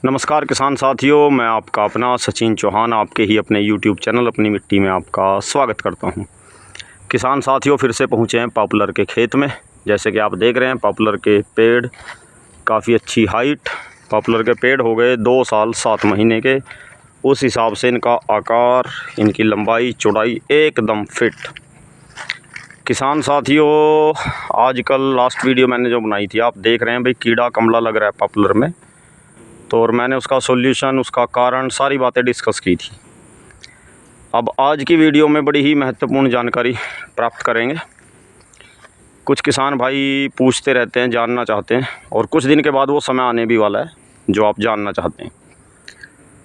नमस्कार किसान साथियों, मैं आपका अपना सचिन चौहान आपके ही अपने YouTube चैनल अपनी मिट्टी में आपका स्वागत करता हूं। किसान साथियों, फिर से पहुंचे हैं पॉपुलर के खेत में। जैसे कि आप देख रहे हैं, पॉपुलर के पेड़ काफ़ी अच्छी हाइट। पॉपुलर के पेड़ हो गए 2 साल 7 महीने के। उस हिसाब से इनका आकार, इनकी लंबाई चौड़ाई एकदम फिट। किसान साथियों, आजकल लास्ट वीडियो मैंने जो बनाई थी, आप देख रहे हैं भाई कीड़ा कमला लग रहा है पॉपुलर में, तो और मैंने उसका सॉल्यूशन, उसका कारण, सारी बातें डिस्कस की थी। अब आज की वीडियो में बड़ी ही महत्वपूर्ण जानकारी प्राप्त करेंगे। कुछ किसान भाई पूछते रहते हैं, जानना चाहते हैं, और कुछ दिन के बाद वो समय आने भी वाला है जो आप जानना चाहते हैं।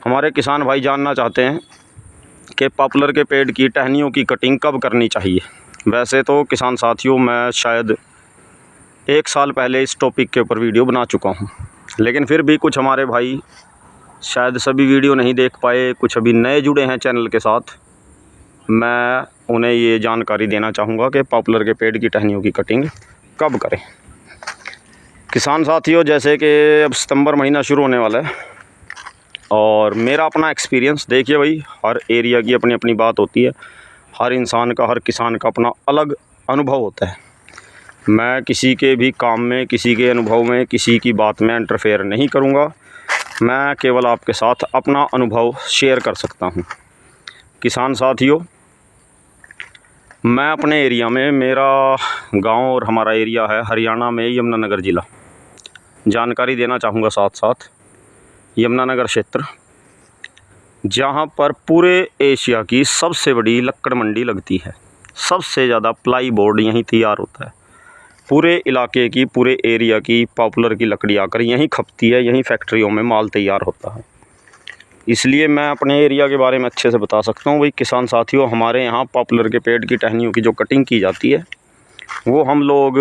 हमारे किसान भाई जानना चाहते हैं कि पॉपुलर के पेड़ की टहनियों की कटिंग कब करनी चाहिए। वैसे तो किसान साथियों, मैं शायद 1 साल पहले इस टॉपिक के ऊपर वीडियो बना चुका हूँ, लेकिन फिर भी कुछ हमारे भाई शायद सभी वीडियो नहीं देख पाए, कुछ अभी नए जुड़े हैं चैनल के साथ। मैं उन्हें ये जानकारी देना चाहूँगा कि पॉपुलर के पेड़ की टहनियों की कटिंग कब करें। किसान साथियों, जैसे कि अब सितंबर महीना शुरू होने वाला है, और मेरा अपना एक्सपीरियंस देखिए भाई, हर एरिया की अपनी अपनी बात होती है। हर इंसान का, हर किसान का अपना अलग अनुभव होता है। मैं किसी के भी काम में, किसी के अनुभव में, किसी की बात में इंटरफेयर नहीं करूँगा। मैं केवल आपके साथ अपना अनुभव शेयर कर सकता हूँ। किसान साथियों, मैं अपने एरिया में, मेरा गांव और हमारा एरिया है हरियाणा में यमुनानगर ज़िला, जानकारी देना चाहूँगा साथ साथ। यमुनानगर क्षेत्र, जहाँ पर पूरे एशिया की सबसे बड़ी लक्कड़ मंडी लगती है। सबसे ज़्यादा प्लाई बोर्ड यहीं तैयार होता है। पूरे इलाके की, पूरे एरिया की पॉपुलर की लकड़ी आकर यहीं खपती है, यहीं फैक्ट्रियों में माल तैयार होता है। इसलिए मैं अपने एरिया के बारे में अच्छे से बता सकता हूँ। भाई किसान साथियों, हमारे यहाँ पॉपुलर के पेड़ की टहनियों की जो कटिंग की जाती है, वो हम लोग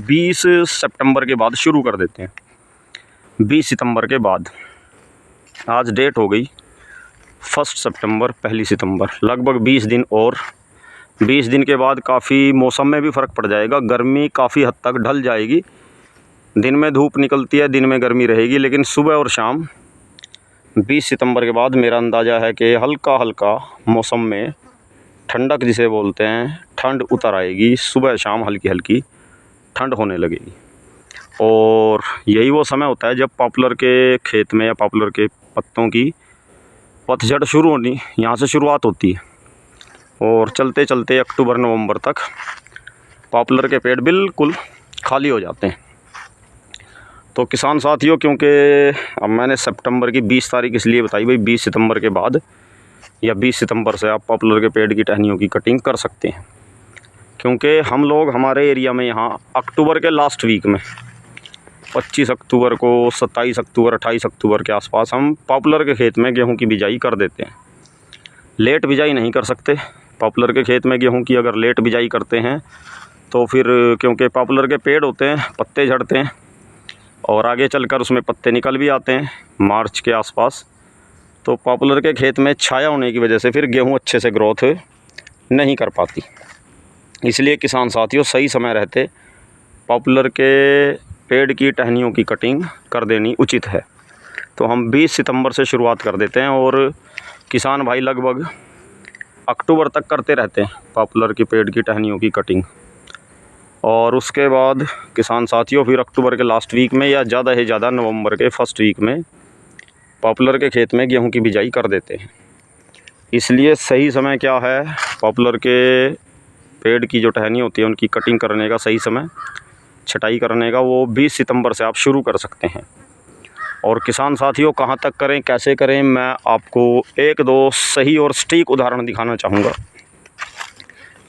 20 सितंबर के बाद शुरू कर देते हैं। 20 सितंबर के बाद, आज डेट हो गई 1 सितंबर, 1 सितंबर, लगभग 20 दिन और। 20 दिन के बाद काफ़ी मौसम में भी फ़र्क पड़ जाएगा। गर्मी काफ़ी हद तक ढल जाएगी। दिन में धूप निकलती है, दिन में गर्मी रहेगी, लेकिन सुबह और शाम 20 सितंबर के बाद मेरा अंदाज़ा है कि हल्का हल्का मौसम में ठंडक जिसे बोलते हैं, ठंड उतर आएगी। सुबह शाम हल्की हल्की ठंड होने लगेगी, और यही वो समय होता है जब पॉपुलर के खेत में या पॉपुलर के पत्तों की पतझड़ शुरू होनी, यहाँ से शुरुआत होती है, और चलते चलते अक्टूबर नवंबर तक पॉपुलर के पेड़ बिल्कुल खाली हो जाते हैं। तो किसान साथियों, क्योंकि अब मैंने सितंबर की 20 तारीख इसलिए बताई भाई, 20 सितंबर के बाद या 20 सितंबर से आप पॉपुलर के पेड़ की टहनियों की कटिंग कर सकते हैं। क्योंकि हम लोग हमारे एरिया में यहाँ अक्टूबर के लास्ट वीक में 25 अक्टूबर को, 27 अक्टूबर, 28 अक्टूबर के आसपास हम पॉपुलर के खेत में गेहूँ की बिजाई कर देते हैं। लेट बिजाई नहीं कर सकते। पॉपुलर के खेत में गेहूँ की अगर लेट बिजाई करते हैं तो फिर, क्योंकि पॉपुलर के पेड़ होते हैं, पत्ते झड़ते हैं, और आगे चलकर उसमें पत्ते निकल भी आते हैं मार्च के आसपास। तो पॉपुलर के खेत में छाया होने की वजह से फिर गेहूं अच्छे से ग्रोथ नहीं कर पाती। इसलिए किसान साथियों, सही समय रहते पॉपुलर के पेड़ की टहनियों की कटिंग कर देनी उचित है। तो हम 20 सितंबर से शुरुआत कर देते हैं, और किसान भाई लगभग अक्टूबर तक करते रहते हैं पॉपुलर के पेड़ की टहनियों की कटिंग। और उसके बाद किसान साथियों, फिर अक्टूबर के लास्ट वीक में या ज़्यादा से ज़्यादा नवंबर के फर्स्ट वीक में पॉपुलर के खेत में गेहूं की बिजाई कर देते हैं। इसलिए सही समय क्या है, पॉपुलर के पेड़ की जो टहनी होती है उनकी कटिंग करने का सही समय, छटाई करने का, वो 20 सितंबर से आप शुरू कर सकते हैं। और किसान साथियों, कहाँ तक करें, कैसे करें, मैं आपको 1-2 सही और सटीक उदाहरण दिखाना चाहूँगा।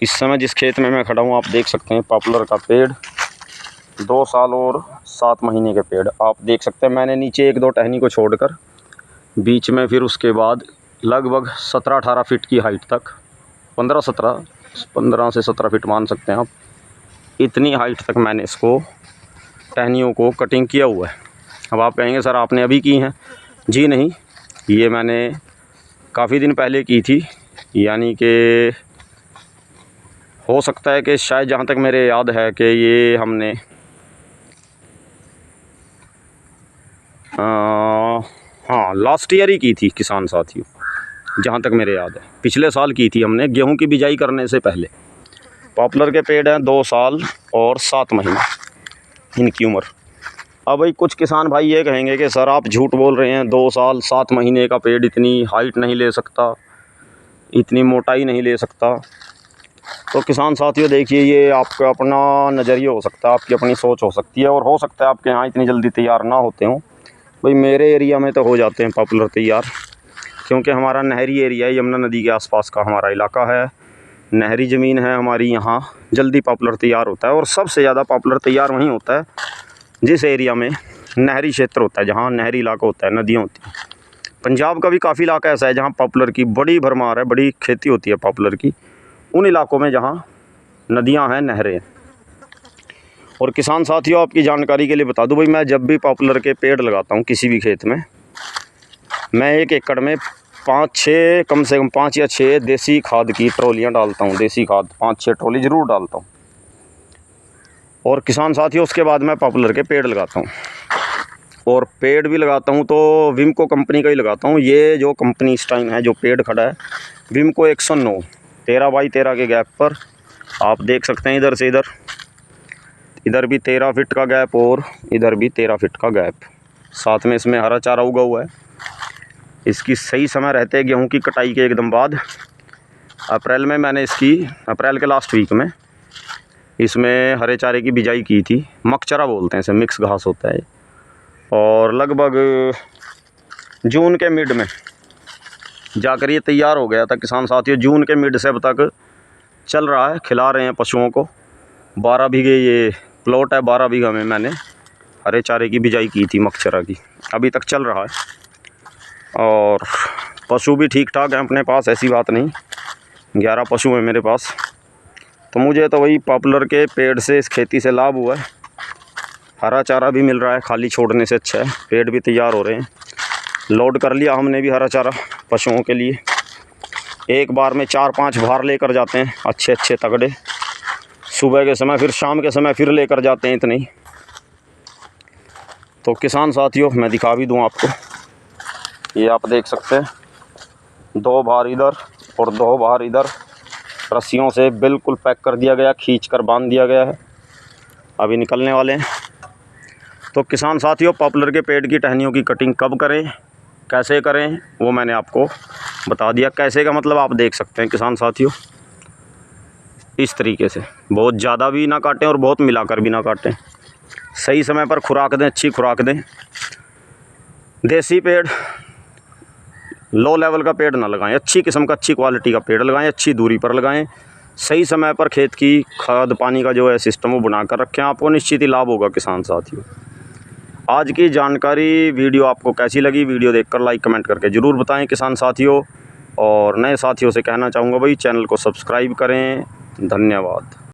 इस समय जिस खेत में मैं खड़ा हूँ, आप देख सकते हैं पॉपुलर का पेड़ 2 साल और 7 महीने के पेड़ आप देख सकते हैं। मैंने नीचे 1-2 टहनी को छोड़कर बीच में, फिर उसके बाद लगभग 17-18 फीट की हाइट तक, 15 से 17 फीट मान सकते हैं आप, इतनी हाइट तक मैंने इसको, टहनियों को कटिंग किया हुआ है। अब आप कहेंगे सर आपने अभी की हैं? जी नहीं, ये मैंने काफ़ी दिन पहले की थी। यानी कि हो सकता है कि शायद, जहाँ तक मेरे याद है, कि ये हमने लास्ट ईयर ही की थी किसान साथियों, जहाँ तक मेरे याद है पिछले साल की थी हमने, गेहूं की बिजाई करने से पहले। पॉपुलर के पेड़ हैं 2 साल और 7 महीने इनकी उम्र। अब भाई कुछ किसान भाई ये कहेंगे कि सर आप झूठ बोल रहे हैं, 2 साल 7 महीने का पेड़ इतनी हाइट नहीं ले सकता, इतनी मोटाई नहीं ले सकता। तो किसान साथियों देखिए, ये आपका अपना नज़रिया हो सकता है, आपकी अपनी सोच हो सकती है, और हो सकता है आपके यहाँ इतनी जल्दी तैयार ना होते हों। भाई मेरे एरिया में तो हो जाते हैं पॉपुलर तैयार, क्योंकि हमारा नहरी एरिया है, यमुना नदी के आसपास का हमारा इलाका है, नहरी ज़मीन है हमारी, यहाँ जल्दी पॉपुलर तैयार होता है। और सबसे ज़्यादा पॉपुलर तैयार वहीं होता है जिस एरिया में नहरी क्षेत्र होता है, जहाँ नहरी इलाका होता है, नदियाँ होती हैं। पंजाब का भी काफ़ी इलाका ऐसा है जहाँ पॉपुलर की बड़ी भरमार है, बड़ी खेती होती है पॉपुलर की, उन इलाकों में जहाँ नदियाँ हैं, नहरें हैं। और किसान साथियों आपकी जानकारी के लिए बता दूं भाई, मैं जब भी पॉपुलर के पेड़ लगाता हूं किसी भी खेत में, मैं 1 एकड़ में 5-6 कम से कम 5 या 6 देसी खाद की ट्रॉलियां डालता हूं। देसी खाद 5-6 ट्रॉली ज़रूर डालता हूं। और किसान साथियों उसके बाद मैं पॉपुलर के पेड़ लगाता हूं, और पेड़ भी लगाता हूं तो विमको कंपनी का ही लगाता हूं। ये जो कंपनी इस टाइम है, जो पेड़ खड़ा है, विमको 109 13 बाई 13 के गैप पर आप देख सकते हैं। इधर से इधर भी 13 फीट का गैप और इधर भी 13 फीट का गैप। साथ में इसमें हरा चारा उगा हुआ है। इसकी सही समय रहते हैं गेहूं की कटाई के एकदम बाद। अप्रैल में मैंने अप्रैल के लास्ट वीक में इसमें हरे चारे की बिजाई की थी। मकचरा बोलते हैं इसे, मिक्स घास होता है। और लगभग जून के मिड में जाकर ये तैयार हो गया था किसान साथियों। जून के मिड से अब तक चल रहा है, खिला रहे हैं पशुओं को। 12 बीघे ये प्लॉट है, 12 बीघा में मैंने हरे चारे की बिजाई की थी मकचरा की, अभी तक चल रहा है। और पशु भी ठीक ठाक हैं अपने पास, ऐसी बात नहीं, 11 पशु हैं मेरे पास। तो मुझे तो वही पॉपुलर के पेड़ से, इस खेती से लाभ हुआ है। हरा चारा भी मिल रहा है, खाली छोड़ने से अच्छा है। पेड़ भी तैयार हो रहे हैं, लोड कर लिया हमने भी हरा चारा पशुओं के लिए। एक बार में 4-5 भार लेकर जाते हैं, अच्छे अच्छे तगड़े। सुबह के समय फिर शाम के समय फिर लेकर जाते हैं इतने ही। तो किसान साथियों मैं दिखा भी दूं आपको, ये आप देख सकते हैं 2 भार इधर और 2 भार इधर, रस्सियों से बिल्कुल पैक कर दिया गया, खींच कर बांध दिया गया है, अभी निकलने वाले हैं। तो किसान साथियों पॉपुलर के पेड़ की टहनियों की कटिंग कब करें, कैसे करें, वो मैंने आपको बता दिया। कैसे का मतलब आप देख सकते हैं किसान साथियों, इस तरीके से, बहुत ज़्यादा भी ना काटें और बहुत मिलाकर भी ना काटें। सही समय पर खुराक दें, अच्छी खुराक दें। देसी पेड़, लो लेवल का पेड़ ना लगाएं, अच्छी किस्म का, अच्छी क्वालिटी का पेड़ लगाएं, अच्छी दूरी पर लगाएं। सही समय पर खेत की खाद पानी का जो है सिस्टम वो बनाकर रखें, आपको निश्चित ही लाभ होगा किसान साथियों। आज की जानकारी वीडियो आपको कैसी लगी, वीडियो देखकर लाइक कमेंट करके ज़रूर बताएं किसान साथियों। और नए साथियों से कहना चाहूँगा भाई चैनल को सब्सक्राइब करें। धन्यवाद।